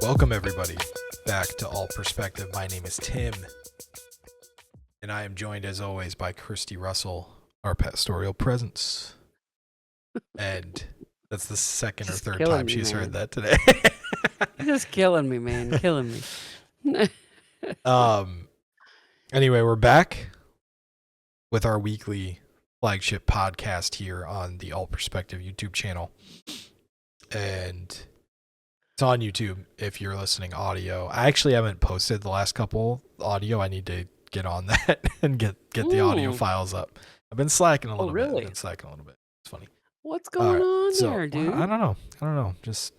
Welcome, everybody, back to All Perspective. My name is Tim, and I am joined, as always, by Christy Russell, our pastoral presence. And that's the second or third time she's heard that today. Just killing me, man. Killing me. Anyway, we're back with our weekly flagship podcast here on the All Perspective YouTube channel. And it's on YouTube if you're listening audio. I actually haven't posted the last couple audio. I need to get on that and get the audio files up. I've been slacking a little bit. I've been slacking a little bit. It's funny. What's going on there, dude? I don't know. Just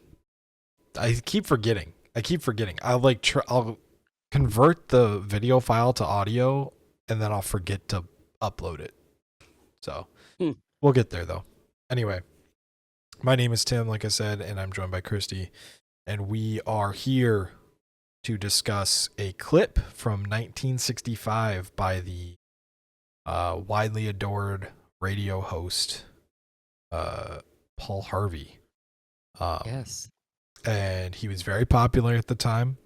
I keep forgetting. I'll convert the video file to audio and then I'll forget to upload it. So we'll get there though. Anyway, my name is Tim, like I said, and I'm joined by Christy, and we are here to discuss a clip from 1965 by the widely adored radio host Paul Harvey. Yes. And he was very popular at the time.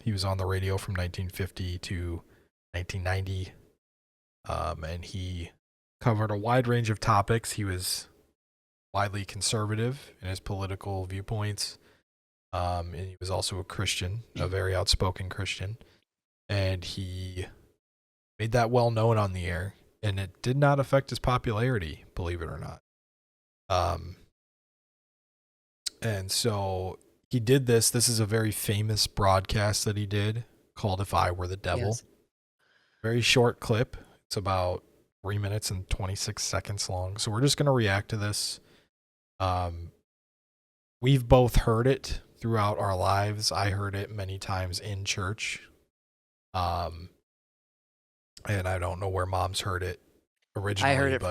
He was on the radio from 1950 to 1990. And he covered a wide range of topics. He was widely conservative in his political viewpoints. And he was also a Christian, a very outspoken Christian. And he made that well known on the air. And it did not affect his popularity, believe it or not. And so he did this. This is a very famous broadcast that he did called If I Were the Devil. Yes. Very short clip. It's about 3 minutes and 26 seconds long. So we're just going to react to this. We've both heard it throughout our lives. I heard it many times in church. And I don't know where mom's heard it originally. I heard it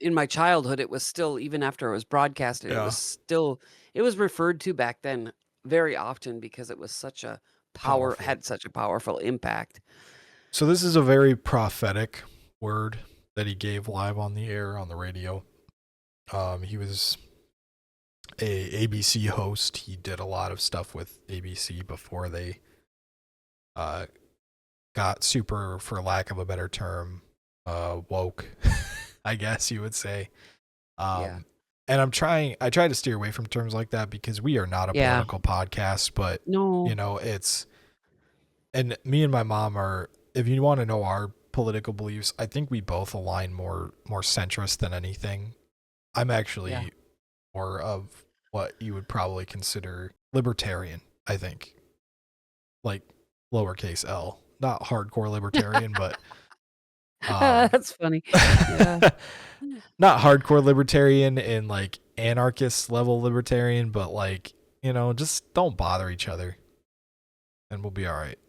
in my childhood. It was still, even after it was broadcasted, it was referred to back then very often because it was had such a powerful impact. So this is a very prophetic word that he gave live on the air on the radio. He was a ABC host. He did a lot of stuff with ABC before they got super, for lack of a better term, woke, I guess you would say. And I try to steer away from terms like that because we are not a political podcast, but no, and me and my mom are, if you want to know our political beliefs, I think we both align more centrist than anything. I'm actually more of what you would probably consider libertarian, I think. Like lowercase L. Not hardcore libertarian, but that's funny. Yeah. Not hardcore libertarian and like anarchist level libertarian, but like, just don't bother each other and we'll be all right,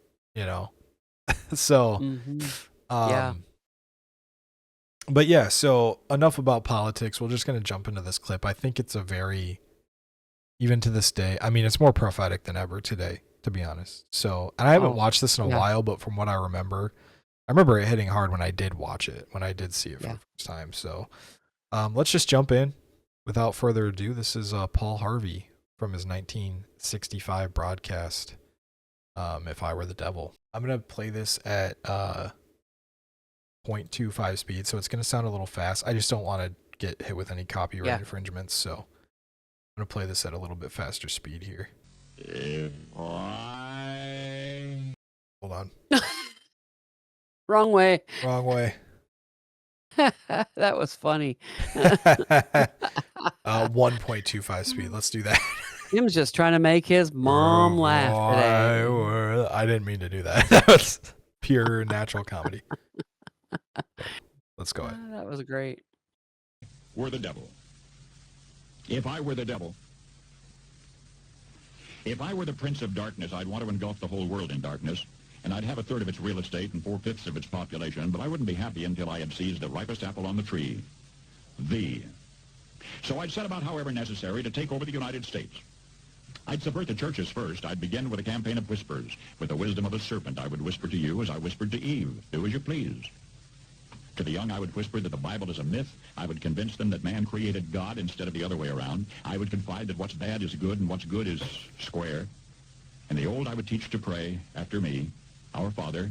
So, but yeah, so enough about politics. We're just going to jump into this clip. I think it's even to this day, I mean, it's more prophetic than ever today, to be honest. So, and I haven't watched this in a while, but from what I remember it hitting hard when I did watch it, when I did see it for the first time. So, let's just jump in without further ado. This is Paul Harvey from his 1965 broadcast, If I Were the Devil. I'm going to play this at 0.25 speed, so it's going to sound a little fast. I just don't want to get hit with any copyright infringements, so I'm going to play this at a little bit faster speed here. Hold on. Wrong way. That was funny. 1.25 speed. Let's do that. Tim's just trying to make his mom laugh today. I didn't mean to do that. That was pure natural comedy. Let's go ahead. That was great. Were the devil. If I were the devil. If I were the prince of darkness, I'd want to engulf the whole world in darkness. And I'd have a third of its real estate and 4/5 of its population, but I wouldn't be happy until I had seized the ripest apple on the tree. So I'd set about, however necessary, to take over the United States. I'd subvert the churches first. I'd begin with a campaign of whispers. With the wisdom of a serpent, I would whisper to you as I whispered to Eve, do as you please. To the young, I would whisper that the Bible is a myth. I would convince them that man created God instead of the other way around. I would confide that what's bad is good and what's good is square. In the old I would teach to pray after me, Our Father,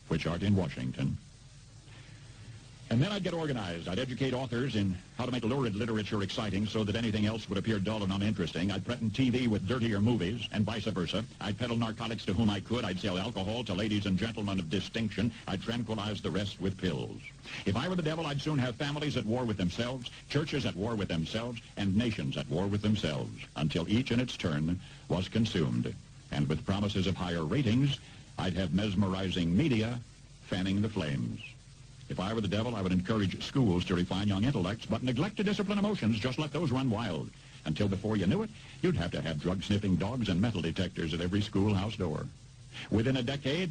which art in Washington. And then I'd get organized. I'd educate authors in how to make lurid literature exciting so that anything else would appear dull and uninteresting. I'd threaten TV with dirtier movies and vice versa. I'd peddle narcotics to whom I could. I'd sell alcohol to ladies and gentlemen of distinction. I'd tranquilize the rest with pills. If I were the devil, I'd soon have families at war with themselves, churches at war with themselves, and nations at war with themselves, until each in its turn was consumed. And with promises of higher ratings, I'd have mesmerizing media fanning the flames. If I were the devil, I would encourage schools to refine young intellects, but neglect to discipline emotions. Just let those run wild. Until before you knew it, you'd have to have drug-sniffing dogs and metal detectors at every schoolhouse door. Within a decade,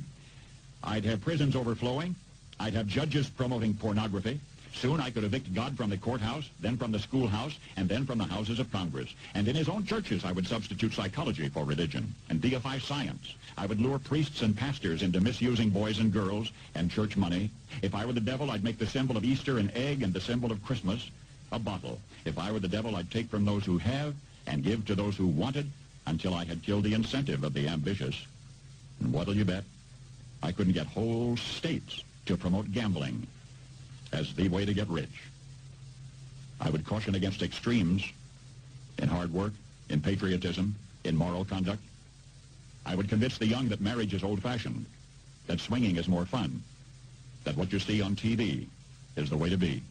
I'd have prisons overflowing. I'd have judges promoting pornography. Soon I could evict God from the courthouse, then from the schoolhouse, and then from the houses of Congress. And in his own churches, I would substitute psychology for religion and deify science. I would lure priests and pastors into misusing boys and girls and church money. If I were the devil, I'd make the symbol of Easter an egg and the symbol of Christmas a bottle. If I were the devil, I'd take from those who have and give to those who wanted until I had killed the incentive of the ambitious. And what'll you bet? I couldn't get whole states to promote gambling as the way to get rich. I would caution against extremes in hard work, in patriotism, in moral conduct. I would convince the young that marriage is old-fashioned, that swinging is more fun, that what you see on TV is the way to be.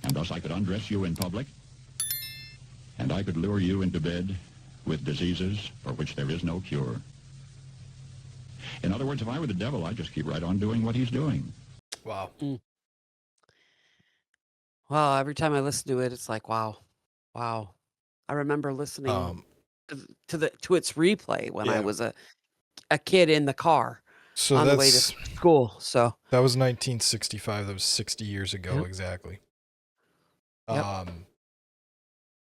And thus I could undress you in public, and I could lure you into bed with diseases for which there is no cure. In other words, if I were the devil, I'd just keep right on doing what he's doing. Wow. Well, every time I listen to it, it's like, wow. I remember listening to its replay when I was a kid in the car So on the way to school. So that was 1965. That was 60 years ago exactly. Yep.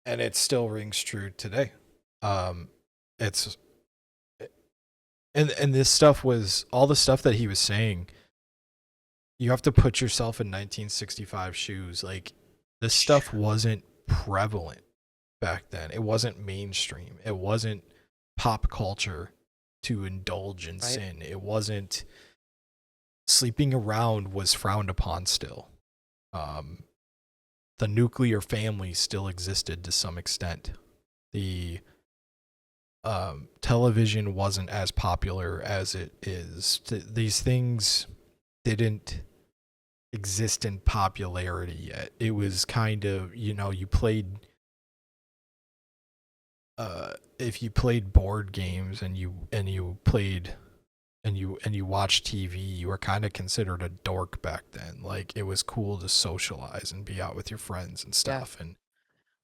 And it still rings true today. It's and this stuff was all the stuff that he was saying. You have to put yourself in 1965 shoes. Like, this stuff wasn't prevalent back then. It wasn't mainstream. It wasn't pop culture to indulge in sin. It wasn't, sleeping around was frowned upon still. The nuclear family still existed to some extent. The television wasn't as popular as it is. These things didn't exist in popularity yet. It was kind of, you played if you played board games and you watched TV, you were kind of considered a dork back then. Like, it was cool to socialize and be out with your friends and stuff. And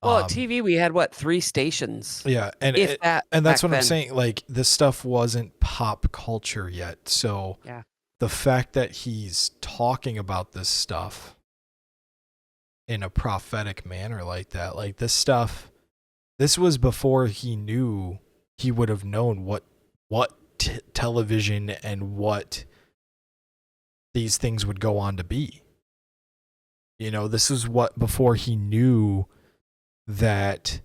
well, at TV we had 3 stations. Yeah, and that's what I'm saying. Like, this stuff wasn't pop culture yet. So the fact that he's talking about this stuff in a prophetic manner like that, like, this was before he knew, he would have known what television and what these things would go on to be. This is before he knew that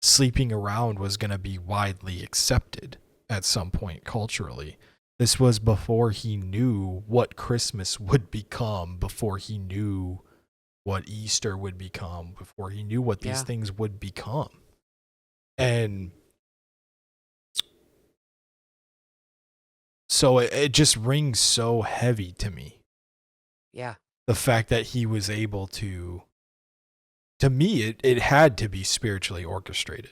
sleeping around was going to be widely accepted at some point culturally. This was before he knew what Christmas would become, before he knew what Easter would become, before he knew what these things would become. And so it just rings so heavy to me. Yeah. The fact that he was able to me, it had to be spiritually orchestrated.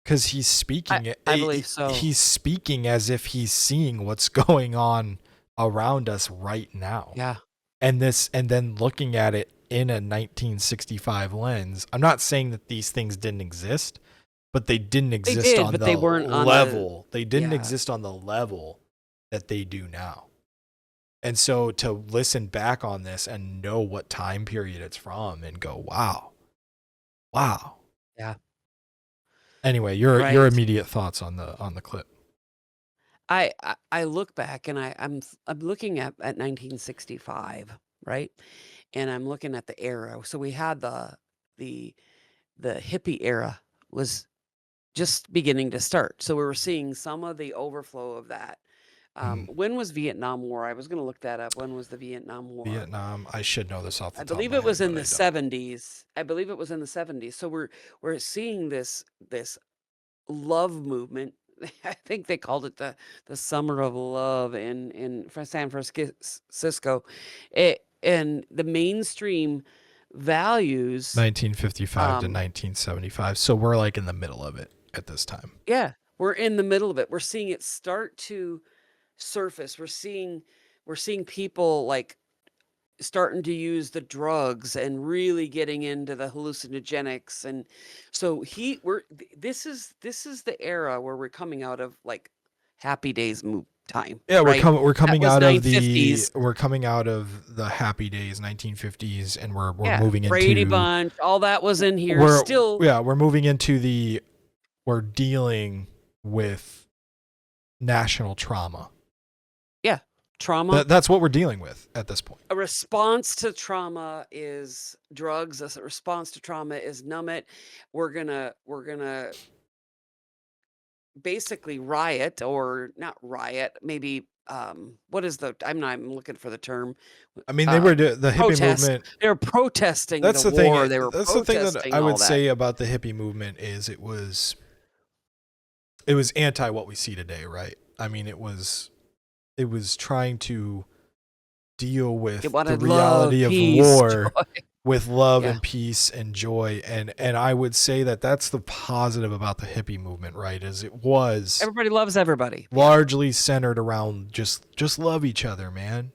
Because he's speaking, I believe so. He's speaking as if he's seeing what's going on around us right now. Yeah. And then looking at it in a 1965 lens. I'm not saying that these things didn't exist, but they didn't exist on the they weren't level. They didn't exist on the level that they do now. And so to listen back on this and know what time period it's from and go, wow. Yeah. Anyway, your immediate thoughts on the clip. I look back and I'm looking at 1965, right? And I'm looking at the era. So we had the hippie era was just beginning to start. So we were seeing some of the overflow of that. When was Vietnam War? I was going to look that up. When was the Vietnam War? Vietnam. I should know this off the I top of believe my it was head, in but the 70s. I believe it was in the 70s. So we're seeing this love movement. I think they called it the Summer of Love in San Francisco. And the mainstream values 1955 to 1975. So we're like in the middle of it at this time. yeah, we're in the middle of it. We're seeing it start to surface. We're seeing people like starting to use the drugs and really getting into the hallucinogenics. And so this is the era where we're coming out of like Happy Days time. Yeah, right? we're coming was out of 950s. we're coming out of the Happy Days 1950s, and we're Yeah, moving Brady into Bunch, all that was in here. we're moving into we're dealing with national trauma. Yeah, trauma. That's what we're dealing with at this point. A response to trauma is drugs. A response to trauma is numb it. We're gonna basically riot, or not riot, maybe what is I'm looking for the term. I mean, they were the hippie protest. movement. They were protesting That's the the war. thing. They were That's the thing that protesting I would all that. say about the hippie movement is it was anti what we see today, right? I mean, it was trying to deal with the reality of war with love and peace and joy, and I would say that that's the positive about the hippie movement, right? Is it was everybody loves everybody, largely centered around just love each other, man.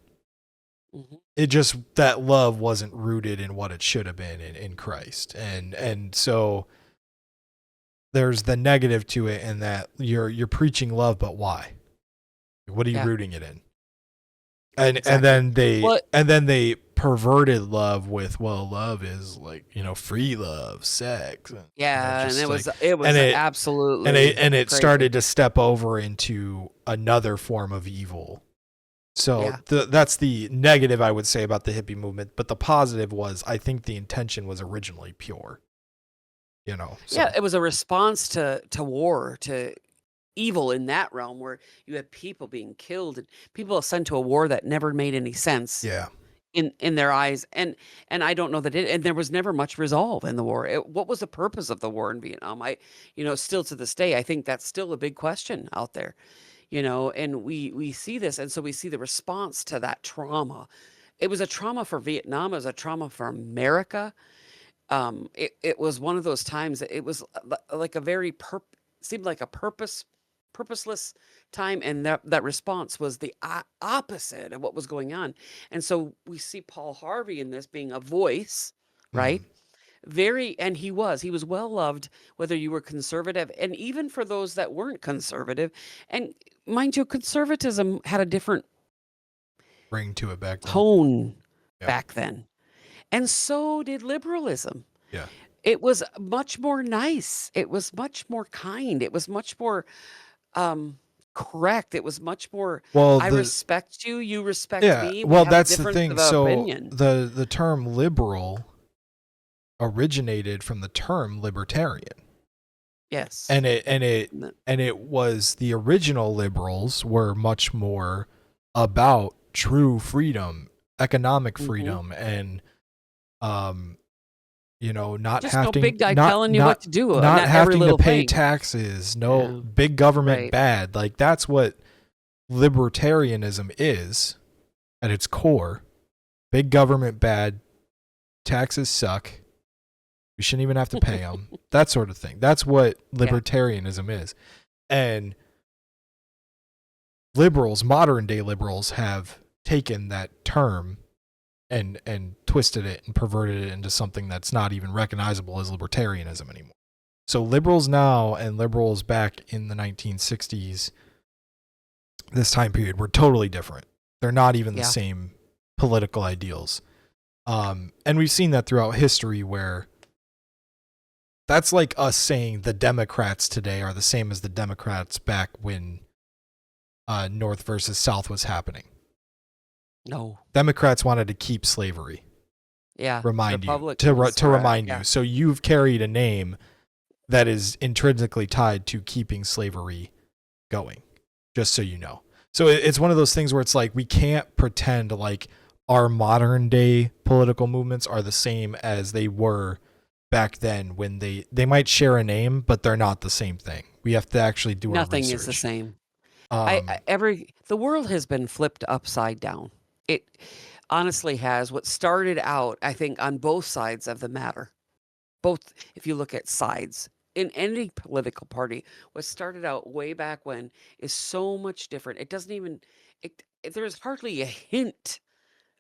Mm-hmm. It just, that love wasn't rooted in what it should have been in Christ, and so there's the negative to it, in that you're preaching love, but why? What are you rooting it in? And exactly. and then they perverted love with, well, love is like, free love, sex. And, and it was absolutely, and it started to step over into another form of evil. So that's the negative I would say about the hippie movement. But the positive was, I think the intention was originally pure. So. Yeah, it was a response to war, to evil in that realm, where you had people being killed and people sent to a war that never made any sense. Yeah. In their eyes, and I don't know that and there was never much resolve in the war. What was the purpose of the war in Vietnam? Still to this day, I think that's still a big question out there. And we see this, and so we see the response to that trauma. It was a trauma for Vietnam. It was a trauma for America. It was one of those times that it was like a very seemed like a purposeless time, and that response was the opposite of what was going on. And so we see Paul Harvey in this being a voice, right? And he was well loved, whether you were conservative, and even for those that weren't conservative. And mind you, conservatism had a different ring to it back then. Tone back then. And so did liberalism. Yeah. It was much more nice. It was much more kind. It was much more correct. It was much more, I respect you, you respect me. Well, that's the thing. So opinion. the term liberal originated from the term libertarian. Yes. And it was, the original liberals were much more about true freedom, economic freedom, and not just having, no big guy telling you what to do, not having to pay thing. taxes, big government bad. Like, that's what libertarianism is at its core. Big government bad, taxes suck, we shouldn't even have to pay them. That sort of thing. That's what libertarianism is. And liberals, modern day liberals, have taken that term and twisted it and perverted it into something that's not even recognizable as libertarianism anymore. So liberals now and liberals back in the 1960s, this time period, were totally different. They're not even the same political ideals. And we've seen that throughout history, where that's like us saying the Democrats today are the same as the Democrats back when North versus South was happening. No. Democrats wanted to keep slavery. Yeah. Remind you. To remind you. So you've carried a name that is intrinsically tied to keeping slavery going, just so you know. So it's one of those things where it's like we can't pretend like our modern day political movements are the same as they were back then, when they might share a name, but they're not the same thing. We have to actually do our Nothing is the research. same. Um, The world has been flipped upside down. It honestly has. What started out, I think, on both sides of the matter, both, if you look at sides in any political party, what started out way back when is so much different. It doesn't even, there's hardly a hint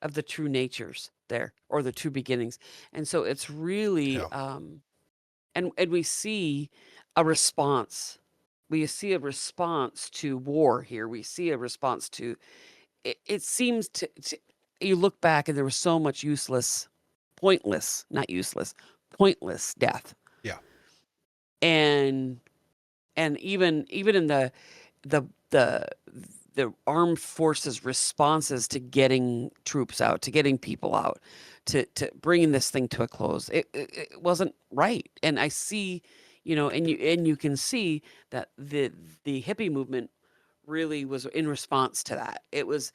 of the true natures there, or the true beginnings. And so it's really, yeah, and we see a response. We see a response to war here. We see a response to it seems to you look back and there was so much pointless, not useless, pointless death. yeah, And even in the the the armed forces responses to getting troops out, to getting people out, to bringing this thing to a close, it wasn't right. And I see, and you can see that the hippie movement really was in response to that. It was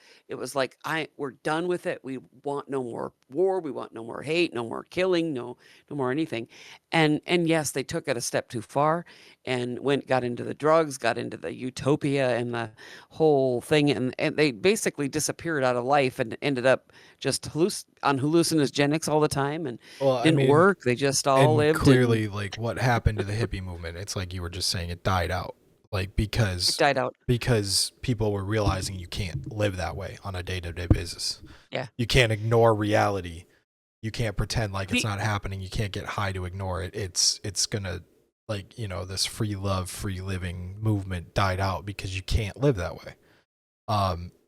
like, we're done with it. We want no more war. We want no more hate, no more killing, no more anything. And yes, they took it a step too far and got into the drugs, got into the utopia and the whole thing, and they basically disappeared out of life and ended up just on hallucinogenics all the time, and well, I didn't mean, work. They just all and lived, and clearly, like, what happened to the hippie movement, it's like you were just saying, it died out, like, it because died out. people were realizing you can't live that way on a day-to-day basis. Yeah. You can't ignore reality. You can't pretend like it's The, not happening. You can't get high to ignore it. It's gonna, like, this free love, free living movement died out because you can't live that way.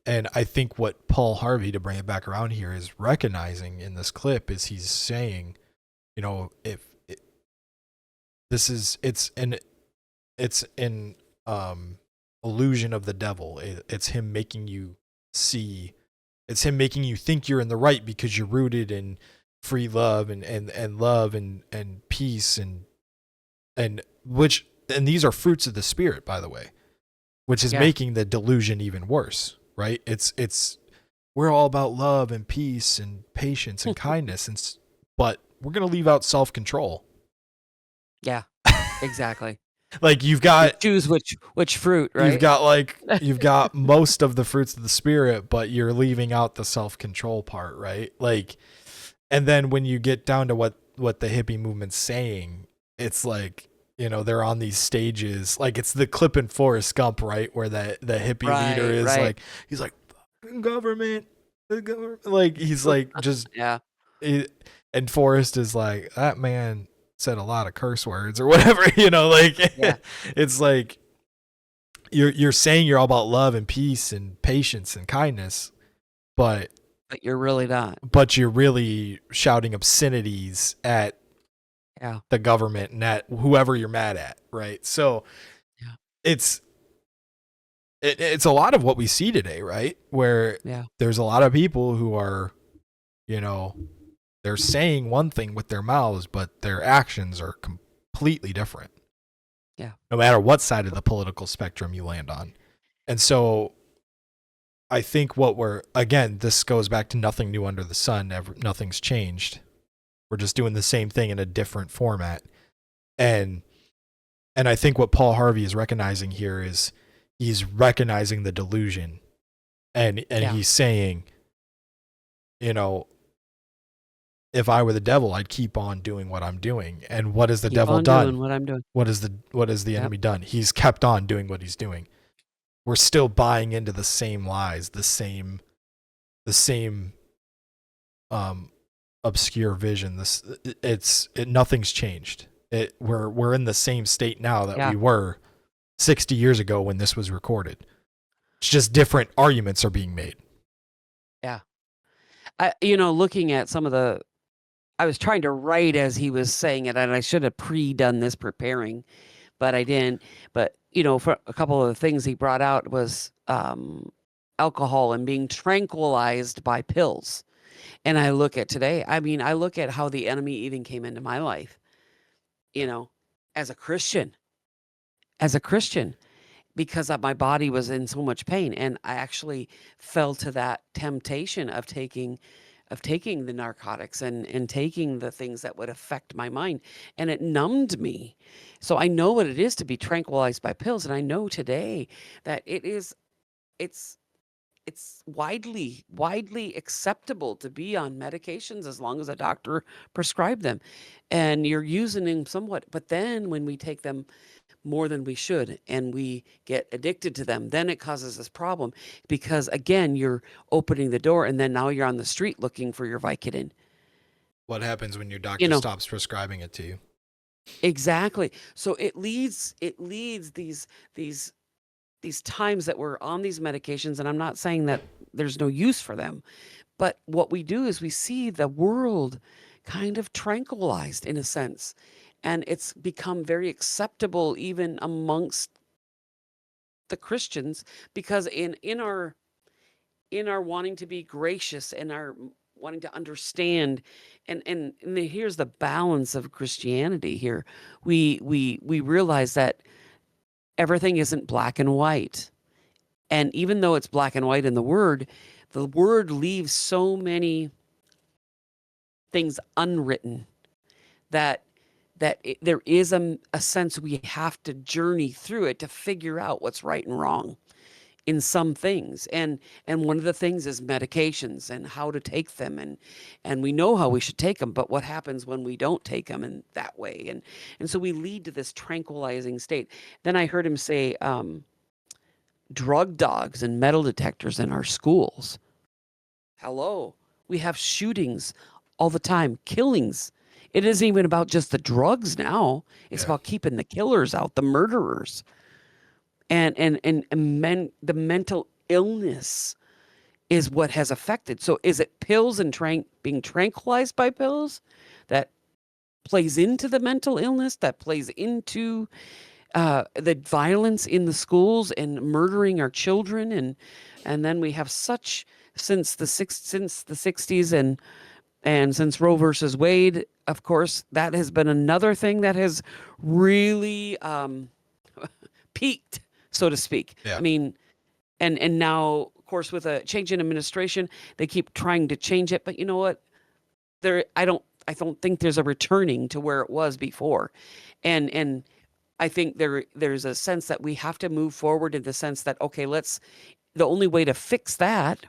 And I think what Paul Harvey, to bring it back around here, is recognizing in this clip is he's saying, if it, this is it's an illusion of the devil. It's him making you see. It's him making you think you're in the right because you're rooted in free love and love and peace and these are fruits of the spirit, by the way, which is yeah. making the delusion even worse, right? It's we're all about love and peace and patience and kindness, but we're gonna leave out self-control. Yeah. Exactly. Like you've You got choose which fruit, you've right? got like you've got most of the fruits of the spirit, but you're leaving out the self-control part, right? Like, and then when you get down to what the hippie movement's saying, it's like, they're on these stages, like it's the clip in Forrest Gump, right, where the hippie leader Right, is right. like, he's like, government, the government, like he's like just Yeah. and Forrest is like, that man said a lot of curse words or whatever, like Yeah. it's like you're saying you're all about love and peace and patience and kindness, but But you're really not. you're really shouting obscenities at Yeah. the government and at whoever you're mad at, right? So Yeah. it's it's a lot of what we see today, right? Where Yeah. there's a lot of people who are, they're saying one thing with their mouths, but their actions are completely different. Yeah. No matter what side of the political spectrum you land on. And so I think this goes back to nothing new under the sun. Nothing's changed. We're just doing the same thing in a different format. And I think what Paul Harvey is recognizing here is he's recognizing the delusion. And Yeah. he's saying, if I were the devil, I'd keep on doing what I'm doing. And what has the Keep devil on done? doing what I'm doing. What has the enemy done? He's kept on doing what he's doing. We're still buying into the same lies, the same obscure vision. Nothing's changed. We're in the same state now that Yeah. we were 60 years ago when this was recorded. It's just different arguments are being made. Yeah. Looking at some of I was trying to write as he was saying it, and I should have pre-done this preparing, but I didn't. But, for a couple of the things he brought out was alcohol and being tranquilized by pills. And I look at today, I look at how the enemy even came into my life, you know, as a Christian, as a Christian, because my body was in so much pain, and I actually fell to that temptation of taking the narcotics and taking the things that would affect my mind, and it numbed me. So I know what it is to be tranquilized by pills, and I know today that it's it's widely acceptable to be on medications as long as a doctor prescribed them, and you're using them somewhat. But then when we take them more than we should and we get addicted to them, then it causes this problem, because again, you're opening the door, and then now you're on the street looking for your Vicodin. What happens when your You doctor know, stops prescribing it to you? exactly. So it leads these these times that we're on these medications, and I'm not saying that there's no use for them, but what we do is we see the world kind of tranquilized in a sense, and it's become very acceptable even amongst the Christians, because in our wanting to be gracious and our wanting to understand, and here's the balance of Christianity here. We realize that everything isn't black and white. And even though it's black and white in the word leaves so many things unwritten that there is a sense we have to journey through it to figure out what's right and wrong in some things. And one of the things is medications and how to take them, and we know how we should take them, but what happens when we don't take them in that way? And so we lead to this tranquilizing state. Then I heard him say, drug dogs and metal detectors in our schools. Hello. We have shootings all the time, killings. It isn't even about just the drugs now. It's Yeah. about keeping the killers out, the murderers. And the mental illness is what has affected. So is it pills and being tranquilized by pills that plays into the mental illness, that plays into the violence in the schools and murdering our children? And then we have such, since the 60s, and since Roe versus Wade, of course, that has been another thing that has really peaked, so to speak. Yeah. I mean, and now, of course, with a change in administration, they keep trying to change it. But you know what? I don't think there's a returning to where it was before, and I think there's a sense that we have to move forward in the sense that, okay, the only way to fix that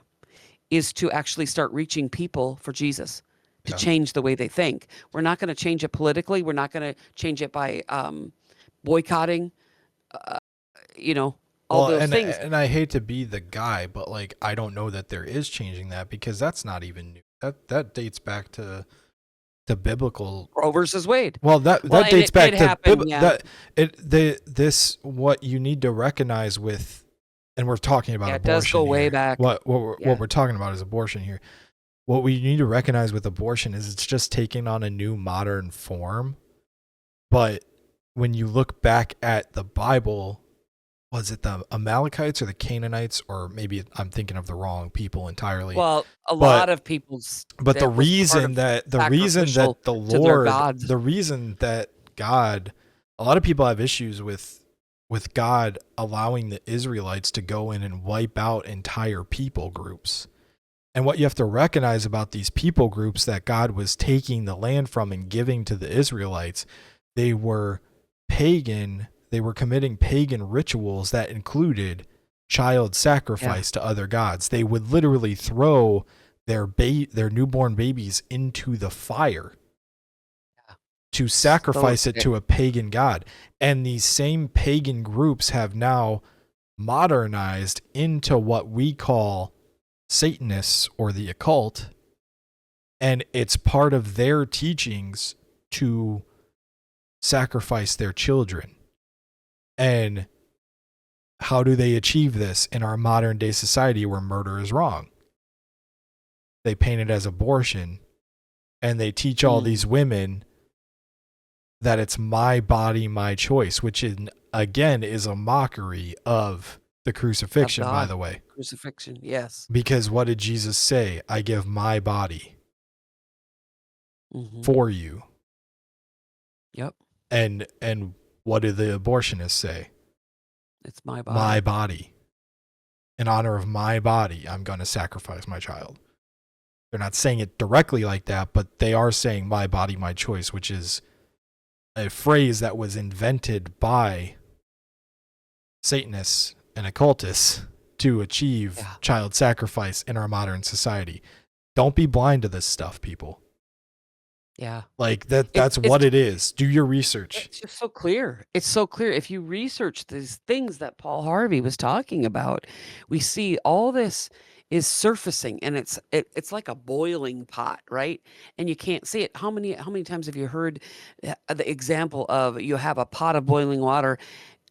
is to actually start reaching people for Jesus, to Yeah. change the way they think. We're not going to change it politically. We're not going to change it by boycotting, all Well, those and things. and I hate to be the guy, but like I don't know that there is changing that, because that's not even new. That dates back to biblical. Roe versus Wade. Well, that Well, and dates it back did to happen, yeah. this what you need to recognize with, and we're talking about Yeah, it does go abortion way here. back. What Yeah. we're talking about is abortion here. What we need to recognize with abortion is it's just taking on a new modern form. But when you look back at the Bible, was it the Amalekites or the Canaanites, or maybe I'm thinking of the wrong people entirely? Well, a But lot of people's but the that was part reason of that sacrificial the to their Lord, gods. the reason that God, a lot of people have issues with God allowing the Israelites to go in and wipe out entire people groups. And what you have to recognize about these people groups that God was taking the land from and giving to the Israelites, they were pagan. They were committing pagan rituals that included child sacrifice to other gods. They would literally throw their newborn babies into the fire to sacrifice it to a pagan god. And these same pagan groups have now modernized into what we call Satanists or the occult, and it's part of their teachings to sacrifice their children. And how do they achieve this in our modern day society where murder is wrong? They paint it as abortion, and they teach all these women that it's my body, my choice, which again is a mockery of the crucifixion, by the way. Crucifixion, yes. Because what did Jesus say? I give my body for you. Yep. And what do the abortionists say? It's my body. My body. In honor of my body, I'm going to sacrifice my child. They're not saying it directly like that, but they are saying my body, my choice, which is a phrase that was invented by Satanists and occultists to achieve child sacrifice in our modern society. Don't be blind to this stuff, people. Yeah. Like that's what it is. Do your research. It's just so clear. It's so clear. If you research these things that Paul Harvey was talking about, we see all this is surfacing, and it's like a boiling pot, right? And you can't see it. How many times have you heard the example of you have a pot of boiling water,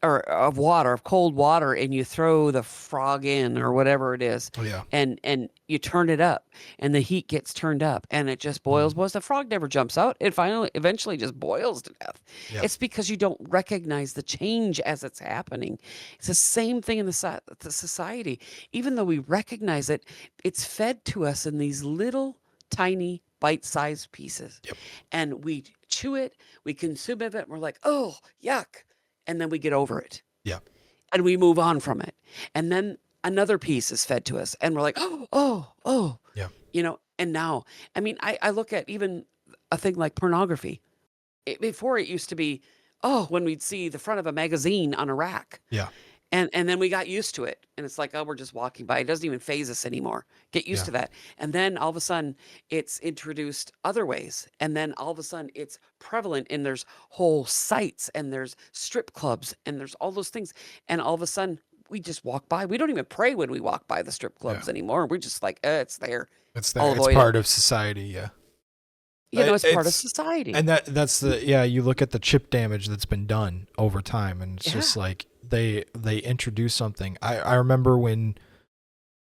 or of cold water, and you throw the frog in or whatever it is, Oh yeah. and you turn it up, and the heat gets turned up, and it just boils. The frog never jumps out. It eventually just boils to death. Yep. It's because you don't recognize the change as it's happening. It's the same thing in the society. Even though we recognize it, it's fed to us in these little tiny bite-sized pieces. Yep. And we chew it, we consume it, and we're like, oh, yuck. And then we get over it. Yeah. And we move on from it. And then another piece is fed to us, and we're like, oh. Yeah. And now, I mean, I look at even a thing like pornography. Before it used to be, when we'd see the front of a magazine on a rack. Yeah. And then we got used to it. And it's like, we're just walking by. It doesn't even faze us anymore. Get used to that. And then all of a sudden it's introduced other ways. And then all of a sudden it's prevalent, and there's whole sites, and there's strip clubs, and there's all those things. And all of a sudden we just walk by. We don't even pray when we walk by the strip clubs anymore. We're just like, it's there. It's there. It's part of society. Yeah. It's part of society. And that's you look at the chip damage that's been done over time, and it's just like they introduce something. I remember when,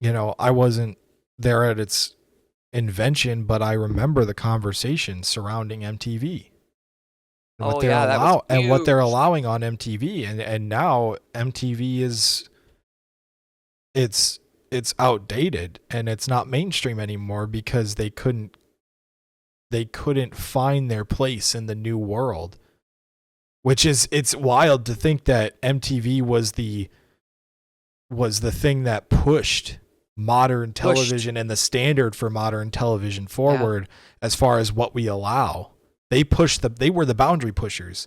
I wasn't there at its invention, but I remember the conversation surrounding MTV. And what they're allowing on MTV, and now MTV is it's outdated, and it's not mainstream anymore because they couldn't find their place in the new world, it's wild to think that MTV was the thing that pushed modern television and the standard for modern television forward as far as what we allow. They were the boundary pushers.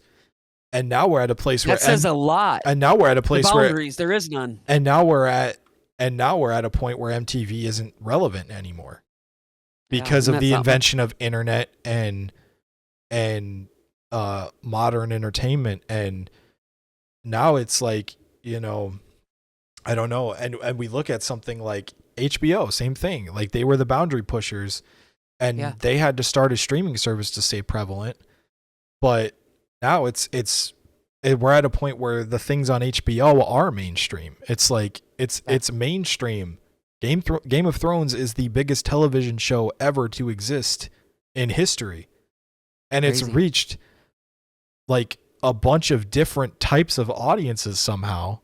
And now we're at a place where that says a lot. And now we're at a place the boundaries, there is none. And now we're at a point where MTV isn't relevant anymore. Because of the invention of internet and modern entertainment, and now it's like, I don't know, and we look at something like HBO, same thing. Like, they were the boundary pushers, and they had to start a streaming service to stay prevalent. But now we're at a point where the things on HBO are mainstream. It's like it's mainstream. Game of Thrones is the biggest television show ever to exist in history. And It's reached like a bunch of different types of audiences somehow.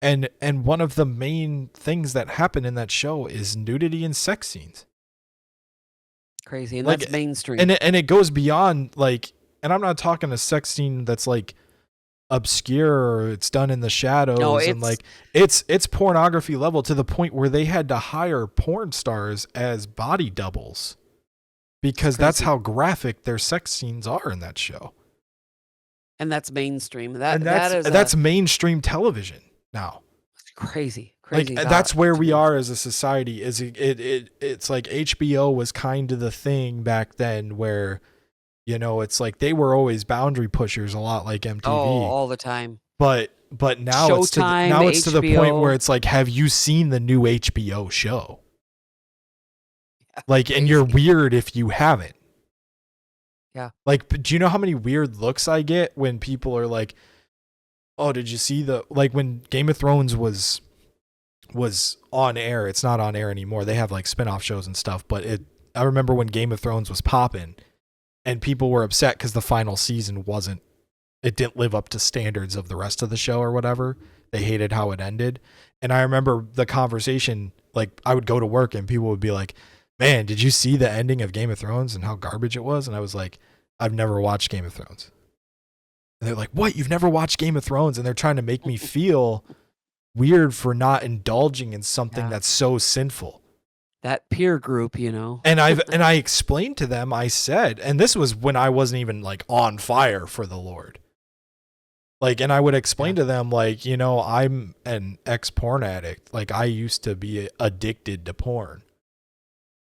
And one of the main things that happen in that show is nudity and sex scenes. Crazy. And that's mainstream. And it goes beyond, like, and I'm not talking a sex scene that's like obscure or it's done in the shadows, and like it's pornography level, to the point where they had to hire porn stars as body doubles because that's how graphic their sex scenes are in that show. And that's mainstream. That's mainstream television now. It's crazy. Like, that's where we are as a society. Is it's like HBO was kind of the thing back then, where it's like they were always boundary pushers, a lot like MTV. All the time. But now Showtime, it's to the point where it's like, have you seen the new HBO show? Like, and you're weird if you haven't. Yeah. Like, do you know how many weird looks I get when people are like, "Oh, did you see like when Game of Thrones was on air? It's not on air anymore. They have like spin-off shows and stuff, but I remember when Game of Thrones was popping. And people were upset because the final season didn't live up to standards of the rest of the show or whatever. They hated how it ended. And I remember the conversation, like, I would go to work and people would be like, "Man, did you see the ending of Game of Thrones and how garbage it was?" And I was like, "I've never watched Game of Thrones." And they're like, what? You've never watched Game of Thrones? And they're trying to make me feel weird for not indulging in something Yeah. that's so sinful. That peer group, you know. And I explained to them, I said, and this was when I wasn't even like on fire for the Lord. Like, and I would explain to them, like, you know, I'm an ex-porn addict. Like, I used to be addicted to porn.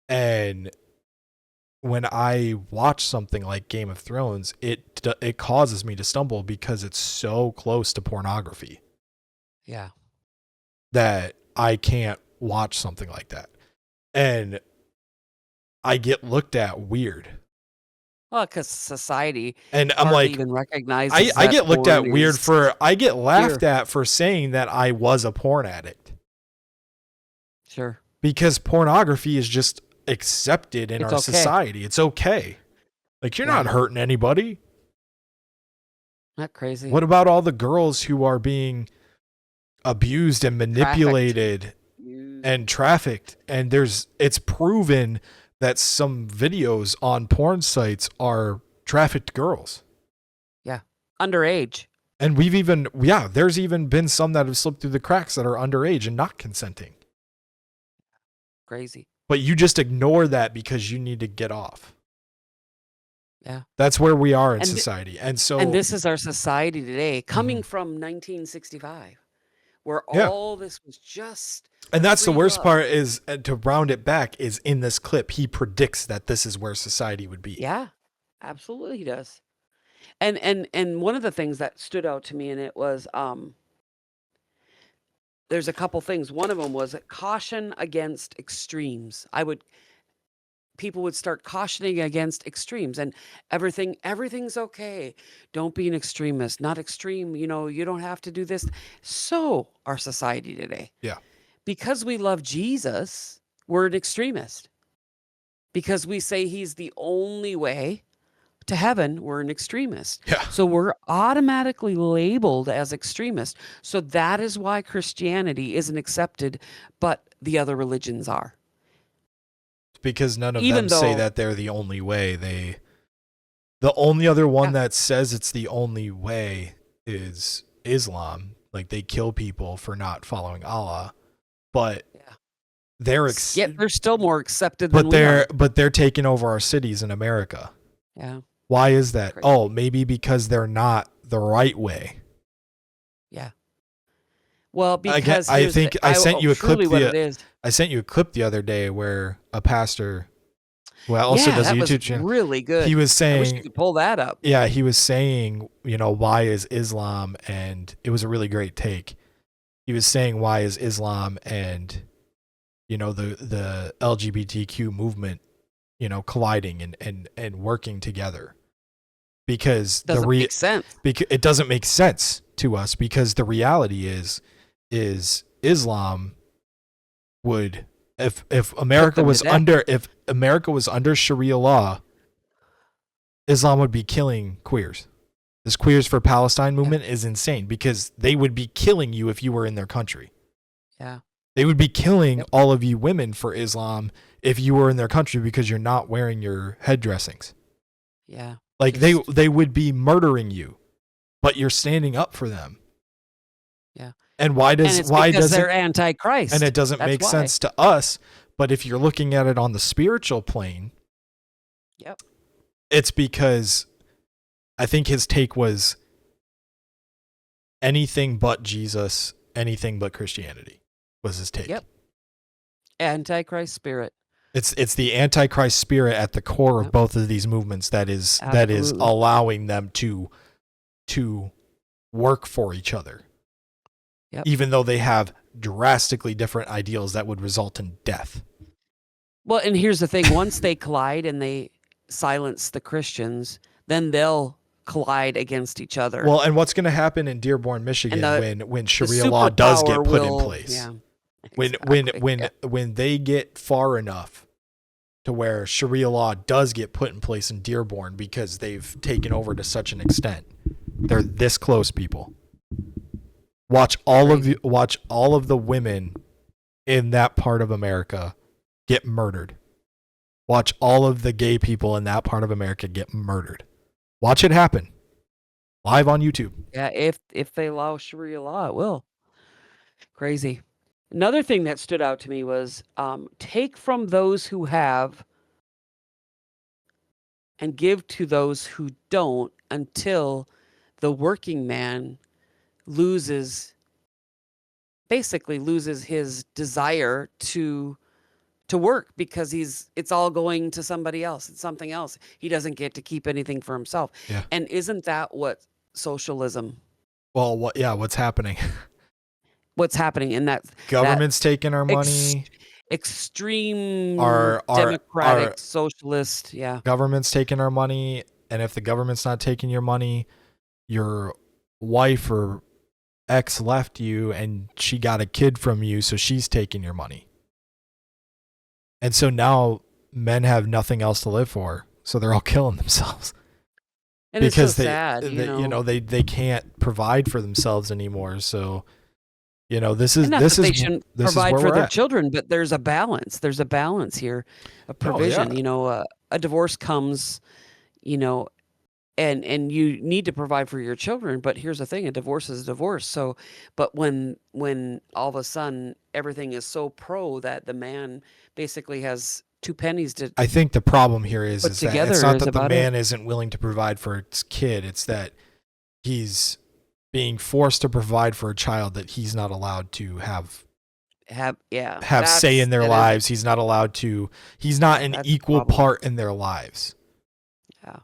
And when I watch something like Game of Thrones, it causes me to stumble because it's so close to pornography. Yeah. That I can't watch something like that. And I get looked at weird. Well, because society And I'm hardly like, even recognizes I that get looked at porn weird is I get laughed pure. at for saying that I was a porn addict. Sure. Because pornography is just accepted in It's our okay. society. It's okay. Like, you're Yeah. not hurting anybody. Not crazy. What about all the girls who are being abused and manipulated and trafficked? And it's proven that some videos on porn sites are trafficked girls. Yeah. Underage. And there's even been some that have slipped through the cracks that are underage and not consenting. Crazy. But you just ignore that because you need to get off. Yeah. That's where we are in And society. And this is our society today, coming from 1965, where all this was just. And that's the free worst love. part is, to round it back, is in this clip, he predicts that this is where society would be. Yeah, absolutely he does. And one of the things that stood out to me in it was there's a couple things. One of them was caution against extremes. People would start cautioning against extremes, and everything's okay. Don't be an extremist, not extreme. You know, you don't have to do this. So our society today. Yeah. Because we love Jesus, we're an extremist. Because we say he's the only way to heaven, we're an extremist. Yeah. So we're automatically labeled as extremist. So that is why Christianity isn't accepted, but the other religions are. Because none of Even them say though- that they're the only way. The only other one that says it's the only way is Islam. Like, they kill people for not following Allah. But yet they're still more accepted than we are. but they're taking over our cities in America. Yeah. Why is that? Crazy. Oh, maybe because they're not the right way. Yeah. Well, because I think I sent you a clip. what it is. I sent you a clip the other day where a pastor, also does a YouTube channel, really good. he was saying, I wish you could pull that up. Yeah, he was saying, you know, why is Islam, and it was a really great take. He was saying, why is Islam and, you know, the LGBTQ movement, you know, colliding and working together? Because Doesn't make sense. Because it doesn't make sense to us, because the reality is Islam would, if America was under Sharia law, Islam would be killing queers. This Queers for Palestine movement is insane, because they would be killing you if you were in their country. Yeah. They would be killing all of you women for Islam if you were in their country, because you're not wearing your head dressings. Yeah. Like, they would be murdering you, but you're standing up for them. Yeah. And because they're anti-Christ. And it doesn't make sense to us, but if you're looking at it on the spiritual plane, it's because I think his take was anything but Jesus, anything but Christianity was his take. Yep. Antichrist spirit. It's the Antichrist spirit at the core of both of these movements that is allowing them to work for each other. Yep. Even though they have drastically different ideals that would result in death. Well, and here's the thing. Once they collide and they silence the Christians, then they'll collide against each other. Well, and what's going to happen in Dearborn, Michigan, when Sharia law does get put in place? Yeah, When they get far enough to where Sharia law does get put in place in Dearborn, because they've taken over to such an extent. They're this close, people. Watch all of the women in that part of America get murdered. Watch all of the gay people in that part of America get murdered. Watch it happen. live on YouTube. Yeah, if they allow Sharia law, it will. Crazy. Another thing that stood out to me was take from those who have and give to those who don't until the working man basically loses his desire to work because it's all going to somebody else. It's something else. He doesn't get to keep anything for himself. Yeah. And isn't that what socialism? Well, what's happening? What's happening in that Government's taking our money. Extreme Our democratic socialist, yeah. Government's taking our money, and if the government's not taking your money, your wife or ex left you and she got a kid from you, so she's taking your money. And so now men have nothing else to live for, so they're all killing themselves. And because it's so sad, they can't provide for themselves anymore. So, this is and not this that is they shouldn't this provide is where for we're their at. children, but there's a balance. There's a balance here, a provision. A divorce comes, and you need to provide for your children. But here's the thing: a divorce is a divorce. So, but when all of a sudden everything is so pro that the man basically has two pennies to I think the problem here is that together it's not is that the about man isn't willing to provide for his kid. It's that he's being forced to provide for a child that he's not allowed to have say in their lives. He's not allowed to. He's not an equal part in their lives. Yeah.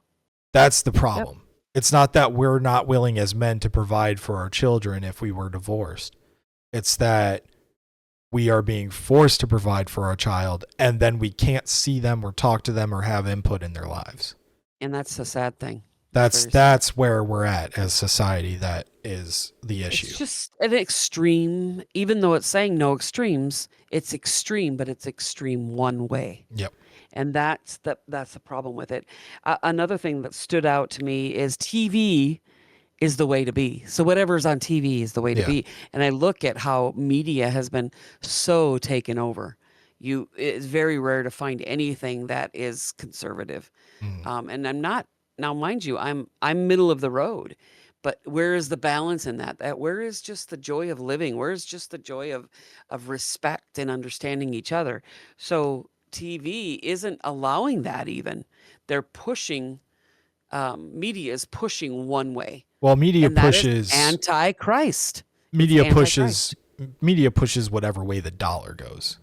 That's the problem. Yep. It's not that we're not willing as men to provide for our children if we were divorced. It's that we are being forced to provide for our child, and then we can't see them or talk to them or have input in their lives. And that's the sad thing. That's where we're at as society. That is the issue. It's just an extreme, even though it's saying no extremes, it's extreme, but it's extreme one way. Yep. And that's the problem with it. Another thing that stood out to me is TV is the way to be. So whatever's on TV is the way to be. And I look at how media has been so taken over. It's very rare to find anything that is conservative. And I'm not, now mind you, I'm middle of the road, but where is the balance in that? Where is just the joy of living? Where is just the joy of respect and understanding each other? So TV isn't allowing that even. They're pushing, media is pushing one way. Well, media pushes anti-Christ. Media pushes whatever way the dollar goes.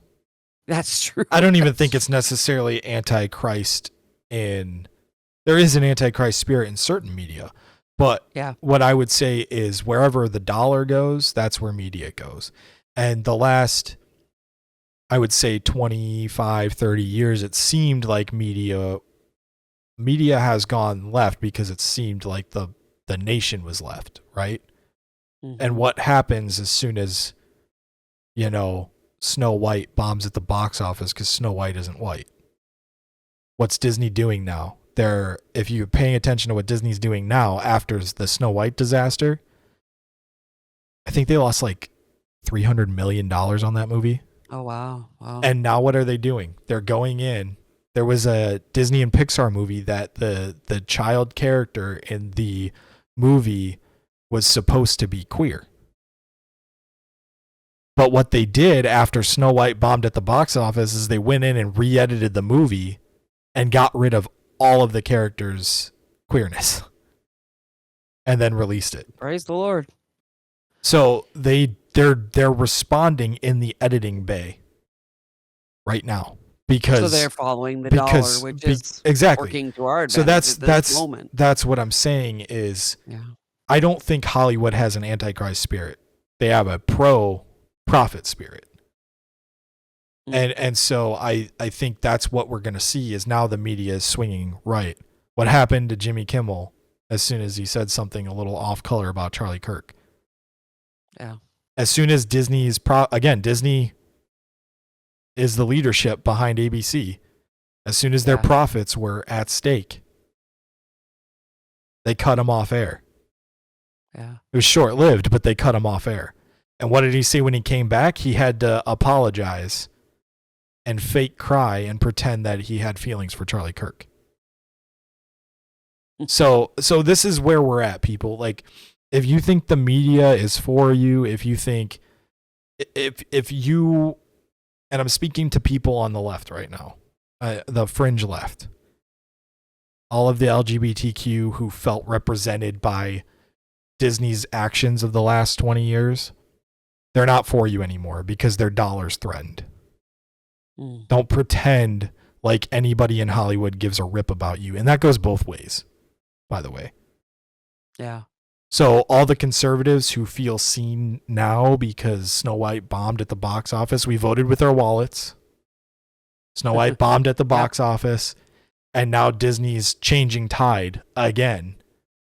That's true. I don't even think it's necessarily anti-Christ there is an anti-Christ spirit in certain media, but what I would say is wherever the dollar goes, that's where media goes. And the last, I would say 25, 30 years, it seemed like media has gone left because it seemed like the nation was left, right? Mm-hmm. And what happens as soon as, Snow White bombs at the box office because Snow White isn't white? What's Disney doing now? If you're paying attention to what Disney's doing now after the Snow White disaster, I think they lost like $300 million on that movie. Oh, wow. And now what are they doing? They're going in. There was a Disney and Pixar movie that the child character in the movie was supposed to be queer. But what they did after Snow White bombed at the box office is they went in and re-edited the movie and got rid of all of the characters' queerness and then released it. Praise the Lord. So they're responding in the editing bay right now because they're following the dollar, which is exactly working to our advantage at this moment. That's what I'm saying is I don't think Hollywood has an antichrist spirit. They have a pro-profit spirit. And so I think that's what we're going to see is now the media is swinging right. What happened to Jimmy Kimmel as soon as he said something a little off color about Charlie Kirk? Yeah. As soon as Disney is Disney is the leadership behind ABC. As soon as their profits were at stake, they cut him off air. Yeah. It was short-lived, but they cut him off air. And what did he say when he came back? He had to apologize and fake cry and pretend that he had feelings for Charlie Kirk. So this is where we're at, people. Like, if you think the media is for you, if you think, if you, and I'm speaking to people on the left right now, the fringe left, all of the LGBTQ who felt represented by Disney's actions of the last 20 years, they're not for you anymore because their dollar's threatened. Don't pretend like anybody in Hollywood gives a rip about you. And that goes both ways, by the way. Yeah. So all the conservatives who feel seen now because Snow White bombed at the box office, we voted with our wallets. Snow White bombed at the box office, and now Disney's changing tide again.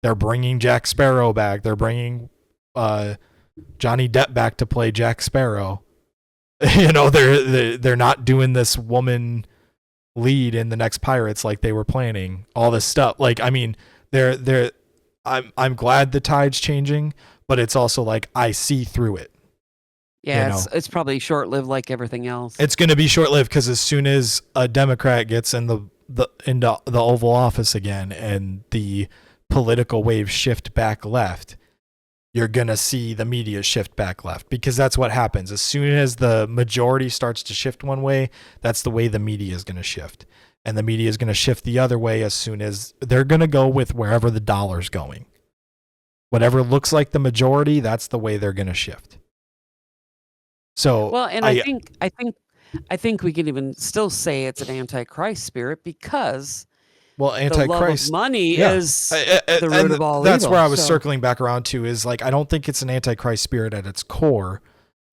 They're bringing Jack Sparrow back. They're bringing Johnny Depp back to play Jack Sparrow. You know, they're not doing this woman lead in the next Pirates like they were planning. All this stuff. Like, I mean, I'm glad the tide's changing, but it's also like I see through it. Yeah, it's probably short-lived like everything else. It's going to be short-lived because as soon as a Democrat gets into the Oval Office again and the political waves shift back left, you're going to see the media shift back left, because that's what happens. As soon as the majority starts to shift one way, that's the way the media is going to shift. And the media is going to shift the other way as soon as they're going to go with wherever the dollar's going. Whatever looks like the majority, that's the way they're going to shift. So, well, and I think we can even still say it's an antichrist spirit, because Antichrist, the love of money is the root of all that's evil. Where I was circling back around to is, like, I don't think it's an antichrist spirit at its core,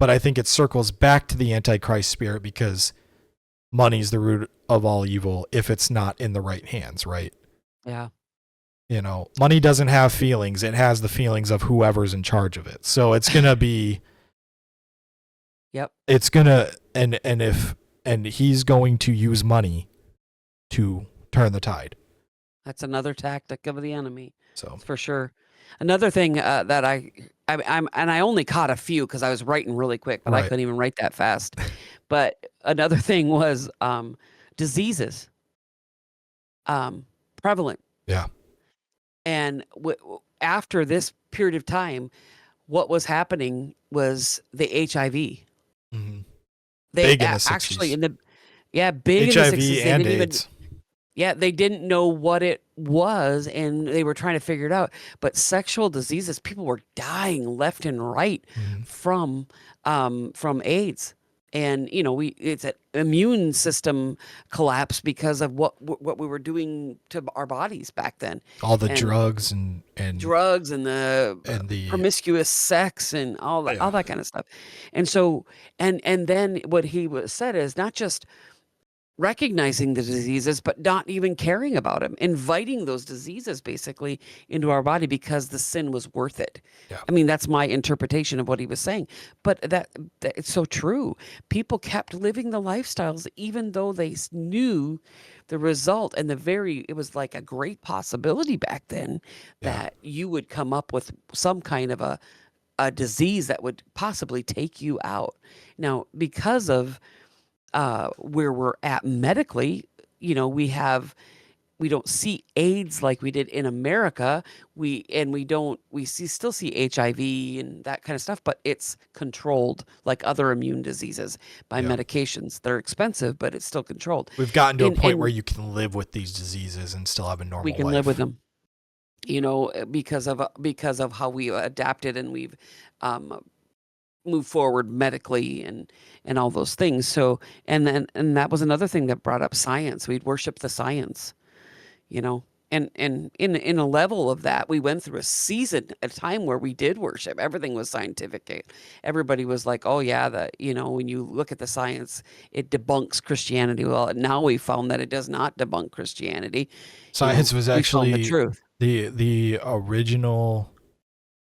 but I think it circles back to the antichrist spirit because money's the root of all evil if it's not in the right hands, right? Yeah. You know, money doesn't have feelings. It has the feelings of whoever's in charge of it. So it's going to be Yep. It's going to and he's going to use money to turn the tide. That's another tactic of the enemy. So for sure. Another thing that I only caught a few because I was writing really quick, but I couldn't even write that fast. But another thing was diseases, prevalent. Yeah. And after this period of time, what was happening was the HIV. Mm-hmm. They big in the 60s. Actually big HIV in the 60s. and AIDS. They didn't know what it was, and they were trying to figure it out. But sexual diseases, people were dying left and right from AIDS. And, you know, it's an immune system collapse because of what we were doing to our bodies back then. All the drugs and drugs and the promiscuous sex and all that kind of stuff. And so, and then what he said is not just recognizing the diseases, but not even caring about them, inviting those diseases basically into our body because the sin was worth it. Yeah. I mean, that's my interpretation of what he was saying, but that it's so true. People kept living the lifestyles, even though they knew the result, and it was like a great possibility back then that you would come up with some kind of a disease that would possibly take you out. Now, because of where we're at medically, you know, we don't see AIDS like we did in America. We still see HIV and that kind of stuff, but it's controlled like other immune diseases by medications. They're expensive, but it's still controlled. We've gotten to a point where you can live with these diseases and still have a normal life. We can live with them, you know, because of how we adapted and we've move forward medically and all those things. So, and that was another thing that brought up science. We'd worship the science, you know, and in a level of that, we went through a time where we did worship. Everything was scientific. Everybody was like, oh yeah, you know, when you look at the science, it debunks Christianity. Well, now we found that it does not debunk Christianity. Science was actually the truth. The original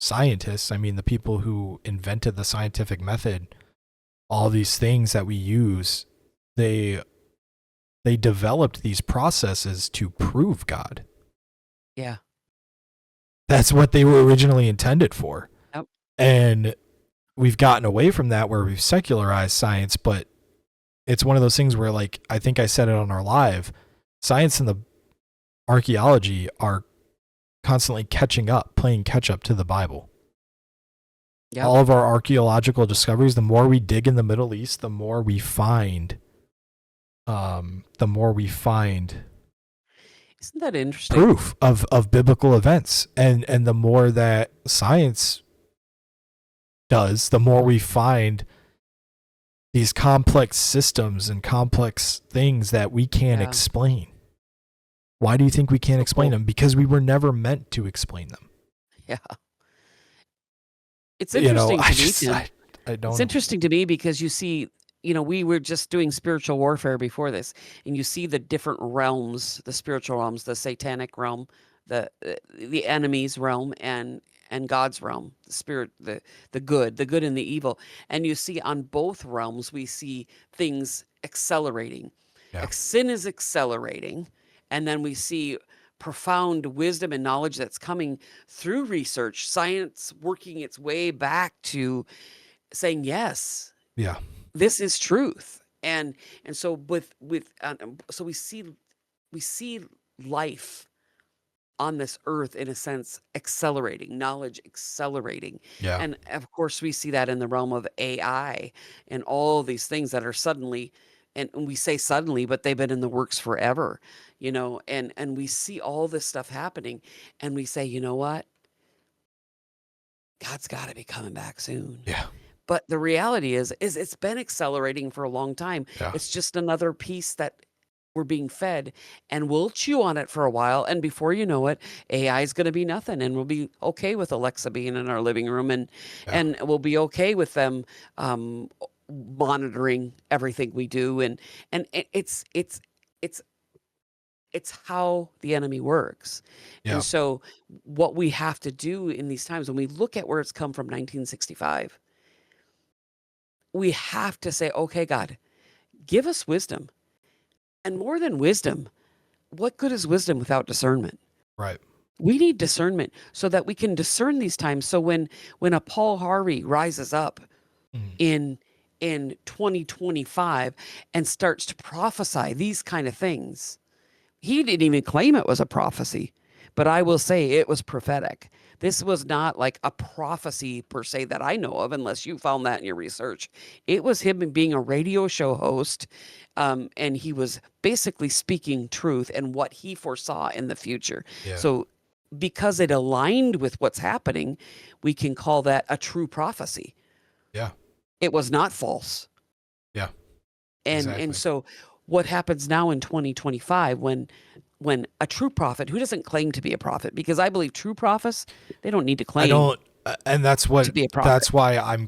scientists, I mean, the people who invented the scientific method, all these things that we use, they developed these processes to prove God. Yeah. That's what they were originally intended for. Yep. And we've gotten away from that where we've secularized science, but it's one of those things where, like, I think I said it on our live, science and the archaeology are constantly playing catch up to the Bible. Yep. All of our archaeological discoveries, the more we dig in the Middle East, the more we find Isn't that interesting? proof of biblical events. And the more that science does, the more we find these complex systems and complex things that we can't explain. Why do you think we can't explain them? Because we were never meant to explain them. Yeah. It's interesting to me, Tim. I don't. It's interesting to me because you see, we were just doing spiritual warfare before this, and you see the different realms, the spiritual realms, the satanic realm, the enemy's realm, and God's realm, the spirit, the good and the evil. And you see on both realms, we see things accelerating. Yeah. Sin is accelerating, and then we see profound wisdom and knowledge that's coming through research, science working its way back to saying, yes, Yeah. this is truth. And so so we see life on this earth, in a sense, accelerating, knowledge accelerating. Yeah. And of course, we see that in the realm of AI and all these things that are suddenly, and we say suddenly, but they've been in the works forever, and we see all this stuff happening, and we say, you know what? God's got to be coming back soon. Yeah. But the reality is it's been accelerating for a long time. Yeah. It's just another piece that we're being fed, and we'll chew on it for a while. And before you know it, AI is going to be nothing, and we'll be okay with Alexa being in our living room, and we'll be okay with them monitoring everything we do. And it's how the enemy works. Yeah. And so what we have to do in these times, when we look at where it's come from, 1965, we have to say, okay, God, give us wisdom. And more than wisdom, what good is wisdom without discernment? Right. We need discernment so that we can discern these times. So when a Paul Harvey rises up in 2025 and starts to prophesy these kind of things, he didn't even claim it was a prophecy, but I will say it was prophetic. This was not like a prophecy per se that I know of, unless you found that in your research. It was him being a radio show host, and he was basically speaking truth and what he foresaw in the future. Yeah. So because it aligned with what's happening, we can call that a true prophecy. Yeah. It was not false. Yeah. And Exactly. and so what happens now in 2025 when a true prophet, who doesn't claim to be a prophet, because I believe true prophets, they don't need to claim. I don't, and that's to be a prophet. that's why I'm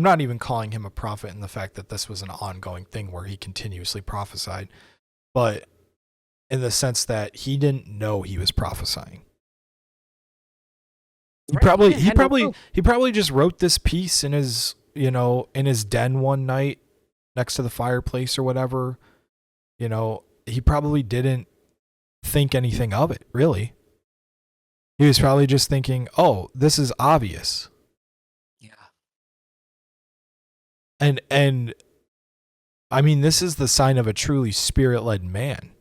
not even calling him a prophet in the fact that this was an ongoing thing where he continuously prophesied, but in the sense that he didn't know he was prophesying. He probably just wrote this piece in his, in his den one night next to the fireplace or whatever. He probably didn't think anything of it, really. He was probably just thinking, oh, this is obvious. Yeah. And I mean, this is the sign of a truly spirit-led man.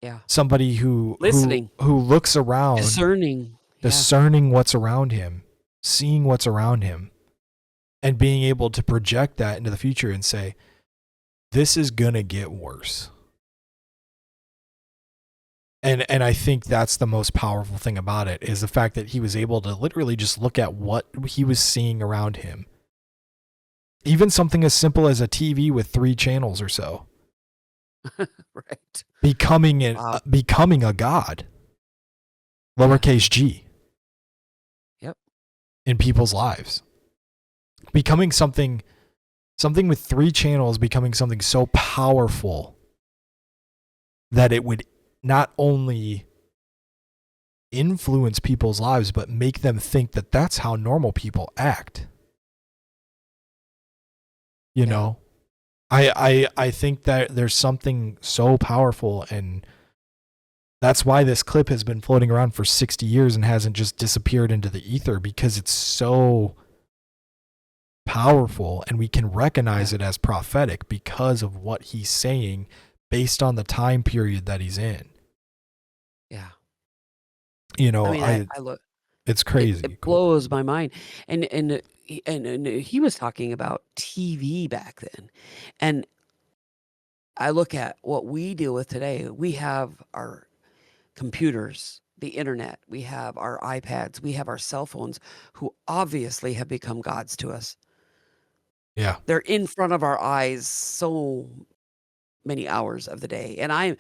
Yeah. Somebody who looks around, discerning what's around him, seeing what's around him, and being able to project that into the future and say, this is going to get worse. And I think that's the most powerful thing about it, is the fact that he was able to literally just look at what he was seeing around him. Even something as simple as a TV with 3 channels or so. Right. Becoming a god. Lowercase g. Yep. In people's lives. Becoming something with 3 channels, becoming something so powerful that it would not only influence people's lives, but make them think that that's how normal people act. I think that there's something so powerful, and that's why this clip has been floating around for 60 years and hasn't just disappeared into the ether, because it's so powerful and we can recognize it as prophetic because of what he's saying based on the time period that he's in. Yeah. You I know, mean, I look, it's it crazy. blows my mind. And he was talking about TV back then. And I look at what we deal with today. We have our computers, the internet, we have our iPads, we have our cell phones, who obviously have become gods to us. Yeah. They're in front of our eyes so many hours of the day. And I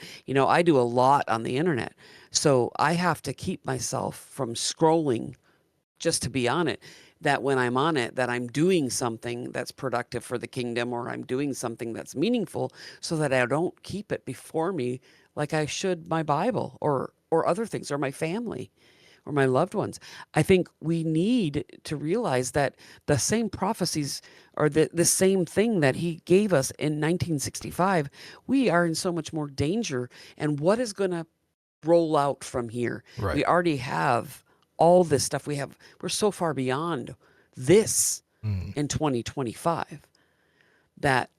do a lot on the internet. So I have to keep myself from scrolling just to be on it. That when I'm on it, that I'm doing something that's productive for the kingdom, or I'm doing something that's meaningful, so that I don't keep it before me like I should my Bible or other things, or my family or my loved ones. I think we need to realize that the same prophecies, or the same thing that he gave us in 1965, we are in so much more danger. And what is going to roll out from here? Right. We already have all this stuff. We're so far beyond this Mm. in 2025 that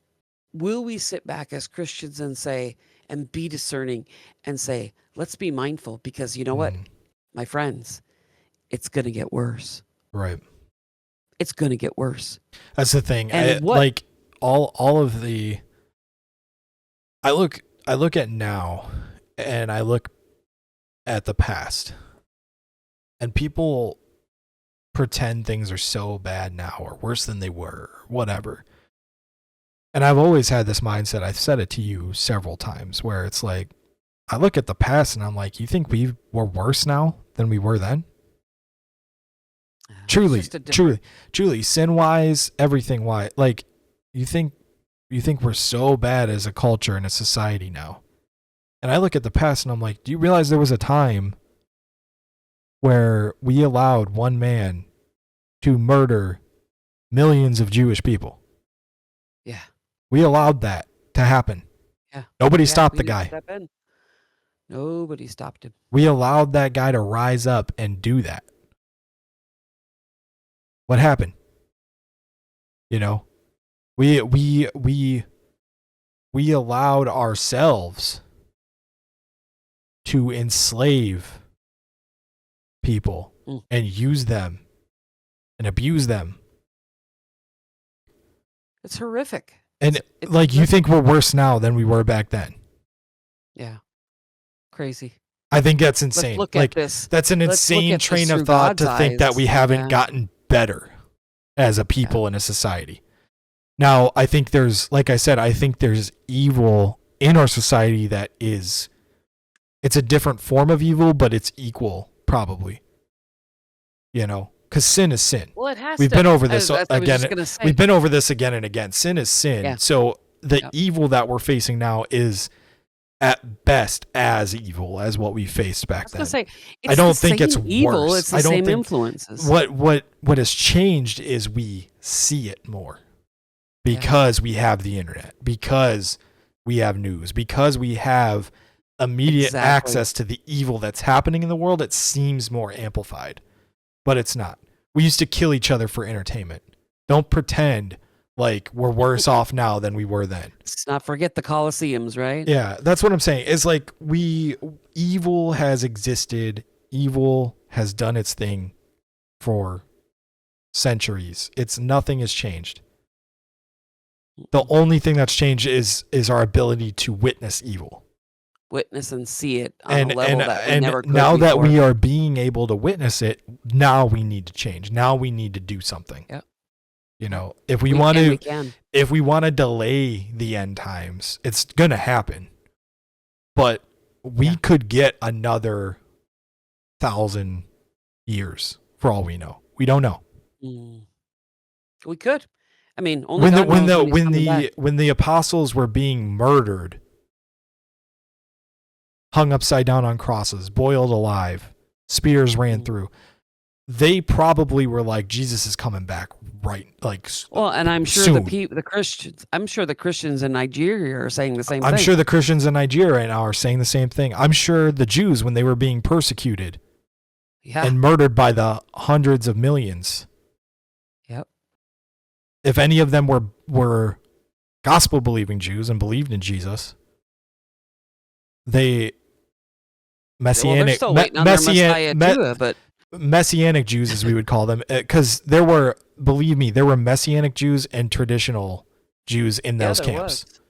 will we sit back as Christians and say, and be discerning and say, let's be mindful, because you know what, my friends, it's going to get worse. Right. It's going to get worse. That's the thing. And like all of the I look at now, and I look at the past, and people pretend things are so bad now, or worse than they were, or whatever. And I've always had this mindset. I've said it to you several times, where it's like, I look at the past and I'm like, you think we were worse now than we were then? Truly, sin wise, everything wise. Like, you think we're so bad as a culture and a society now? And I look at the past and I'm like, do you realize there was a time where we allowed one man to murder millions of Jewish people? Yeah. We allowed that to happen. Yeah. Nobody stopped the guy. Nobody stopped him. We allowed that guy to rise up and do that. What happened? You know, we allowed ourselves to enslave people and use them and abuse them. It's horrific. And it's like, horrific. You think we're worse now than we were back then? Yeah. Crazy. I think that's insane. Let's look at this. That's an insane train of thought to think that we haven't gotten better as a people and a society. Now, I think there's, like I said, I think there's evil in our society that is, it's a different form of evil, but it's equal, probably. You know, because sin is sin. Well, it has We've to. been over this I was again. just gonna say. We've been over this again and again. Sin is sin. Yeah. So the evil that we're facing now is at best as evil as what we faced back then. I don't think it's evil. worse. It's the same influences. What has changed is we see it more because we have the internet, because we have news, because we have immediate access to the evil that's happening in the world. It seems more amplified, but it's not. We used to kill each other for entertainment. Don't pretend like we're worse off now than we were then. Let's not forget the Colosseums, right? Yeah, that's what I'm saying. It's like evil has existed. Evil has done its thing for centuries. Nothing has changed. The only thing that's changed is our ability to witness evil. Witness and see it on a level that we never could now before. That we are being able to witness it, now we need to change. Now we need to do something. Yep. You know, if we want to delay the end times, it's going to happen. But we could get another 1,000 years for all we know. We don't know. We could. I mean, only God knows when the apostles were being murdered, hung upside down on crosses, boiled alive, spears ran through, they probably were like, Jesus is coming back right, like, well, and I'm sure soon. the Christians, I'm sure the Christians in Nigeria are saying the same thing. I'm sure the Christians in Nigeria right now are saying the same thing. I'm sure the Jews, when they were being persecuted and murdered by the hundreds of millions, if any of them were gospel believing Jews and believed in Jesus, they Well, they're Messianic, still waiting on their Messiah too, but Messianic Jews, as we would call them, because there were, believe me, there were Messianic Jews and traditional Jews in yeah, those there camps. was.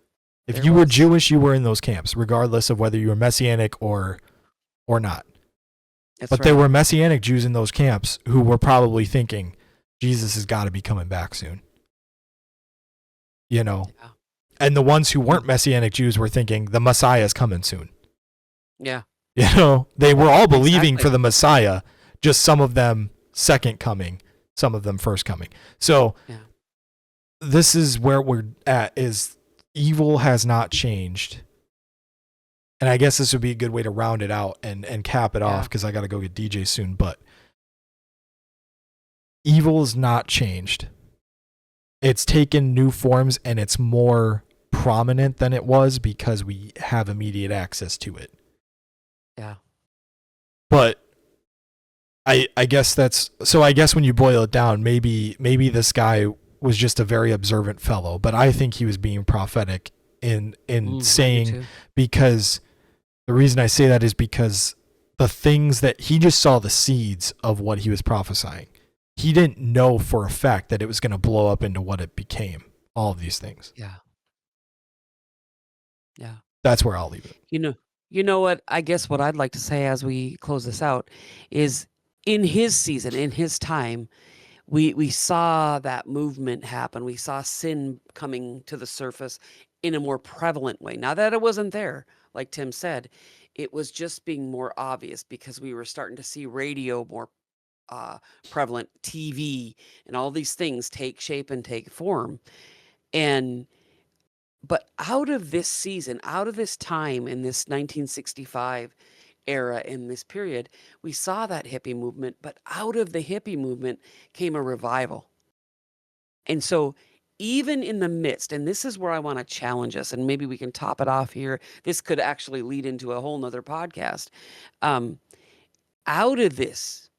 If There you were was. Jewish, you were in those camps, regardless of whether you were Messianic or not. That's But right. there were Messianic Jews in those camps who were probably thinking, Jesus has got to be coming back soon. You know? Yeah. And the ones who weren't Messianic Jews were thinking, the Messiah is coming soon. Yeah. You know? They were all believing Exactly. for the Messiah, just some of them second coming, some of them first coming. So Yeah. this is where we're at, is evil has not changed. And I guess this would be a good way to round it out and cap it off, because I got to go get DJ soon. But evil is not changed. It's taken new forms and it's more prominent than it was because we have immediate access to it. Yeah. But I guess that's, so I guess when you boil it down, maybe this guy was just a very observant fellow, but I think he was being prophetic in saying, because the reason I say that is because the things that he just saw, the seeds of what he was prophesying. He didn't know for a fact that it was going to blow up into what it became. All of these things. Yeah. Yeah. That's where I'll leave it. You know what? I guess what I'd like to say as we close this out is, in his season, in his time, we saw that movement happen. We saw sin coming to the surface in a more prevalent way. Not that it wasn't there, like Tim said, it was just being more obvious because we were starting to see radio more prevalent, TV, and all these things take shape and take form. But out of this season, out of this time in this 1965 era, in this period, we saw that hippie movement, but out of the hippie movement came a revival. And so even in the midst, and this is where I want to challenge us, and maybe we can top it off here. This could actually lead into a whole nother podcast. Out of this,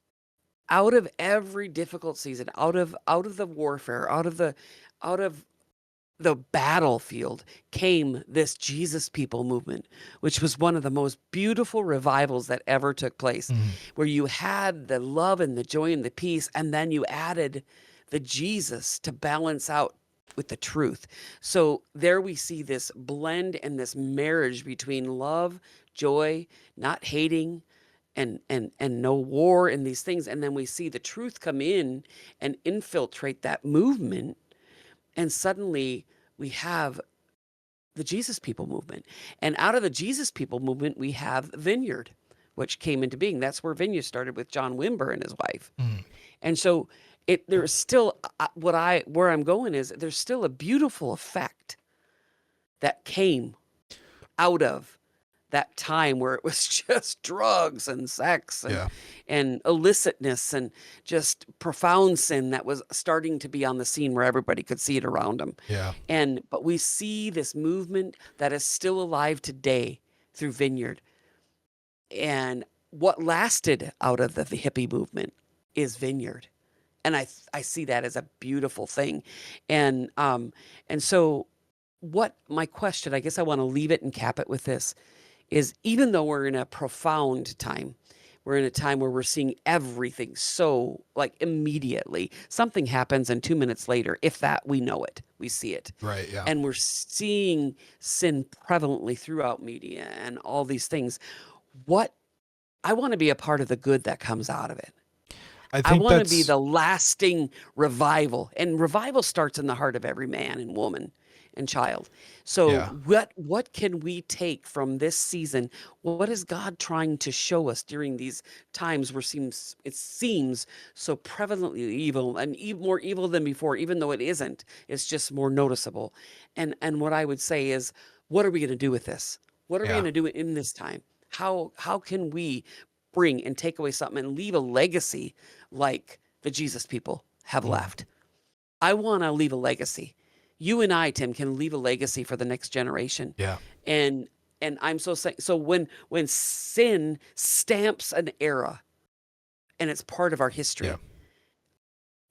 out of every difficult season, out of the warfare, out of the battlefield came this Jesus People movement, which was one of the most beautiful revivals that ever took place, where you had the love and the joy and the peace, and then you added the Jesus to balance out with the truth. So there we see this blend and this marriage between love, joy, not hating, and no war and these things. And then we see the truth come in and infiltrate that movement. And suddenly we have the Jesus People movement. And out of the Jesus People movement, we have Vineyard, which came into being. That's where Vineyard started with John Wimber and his wife. And so there's still, where I'm going is, there's still a beautiful effect that came out of that time where it was just drugs and sex and illicitness and just profound sin that was starting to be on the scene where everybody could see it around them. Yeah. But we see this movement that is still alive today through Vineyard. And what lasted out of the hippie movement is Vineyard. And I see that as a beautiful thing. And so what my question, I guess I want to leave it and cap it with this, is even though we're in a profound time, we're in a time where we're seeing everything so, like, immediately. Something happens and 2 minutes later, if that, we know it, we see it. Right, yeah. And we're seeing sin prevalently throughout media and all these things. I want to be a part of the good that comes out of it. I want to be the lasting revival. And revival starts in the heart of every man and woman and child. So what can we take from this season? What is God trying to show us during these times where it seems so prevalently evil, and even more evil than before, even though it isn't? It's just more noticeable. And what I would say is, what are we going to do with this? What are we going to do in this time? How can we bring and take away something and leave a legacy like the Jesus People have left? I want to leave a legacy. You and I, Tim, can leave a legacy for the next generation. Yeah. And I'm so saying, so when sin stamps an era, and it's part of our history,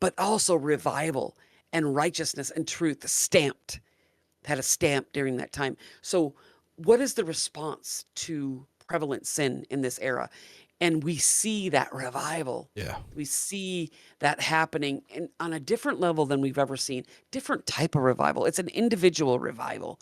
but also revival and righteousness and truth had a stamp during that time. So what is the response to prevalent sin in this era. And we see that revival. Yeah. We see that happening on a different level than we've ever seen. Different type of revival. It's an individual revival.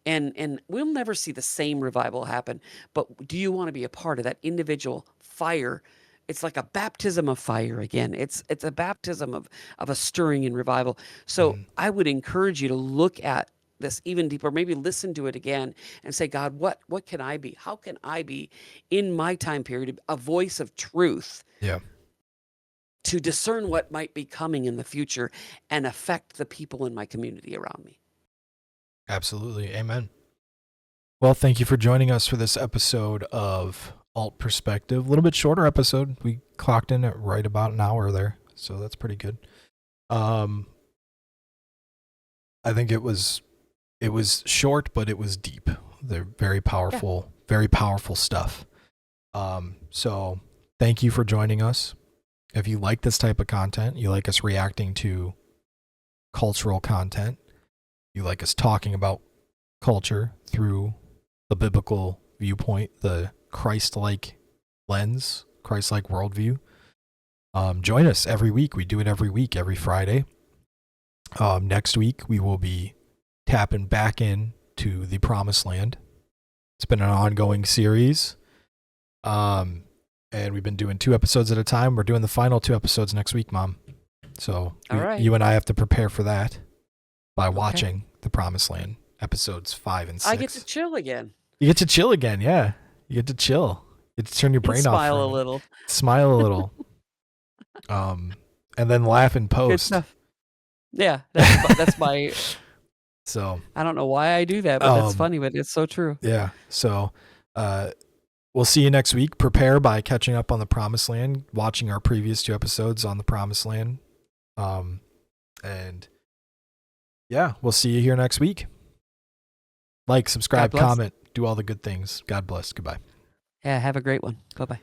And we'll never see the same revival happen. But do you want to be a part of that individual fire? It's like a baptism of fire again. It's a baptism of a stirring and revival. So I would encourage you to look at this even deeper, maybe listen to it again and say, God, what can I be? How can I be in my time period a voice of truth? Yeah. To discern what might be coming in the future and affect the people in my community around me. Absolutely. Amen. Well, thank you for joining us for this episode of Alt Perspective. A little bit shorter episode. We clocked in at right about an hour there, so that's pretty good. I think it was short, but it was deep. They're very powerful, very powerful stuff. So thank you for joining us. If you like this type of content, you like us reacting to cultural content, you like us talking about culture through the biblical viewpoint, the Christ-like lens, Christ-like worldview, join us every week. We do it every week, every Friday. Next week, we will be tapping back in to the Promised Land. It's been an ongoing series. And we've been doing 2 episodes at a time. We're doing the final 2 episodes next week, Mom. So you and I have to prepare for that by watching the Promised Land episodes 5 and 6. I get to chill again. You get to chill again, yeah. You get to chill. You get to turn your brain off. Smile a little. Smile a little. And then laugh in post. Good stuff. Yeah, that's my. So I don't know why I do that, but that's funny. But it's so true. Yeah. So we'll see you next week. Prepare by catching up on the Promised Land, watching our previous 2 episodes on the Promised Land. And yeah, we'll see you here next week. Like, subscribe, comment, do all the good things. God bless. Goodbye. Yeah, have a great one. Bye-bye.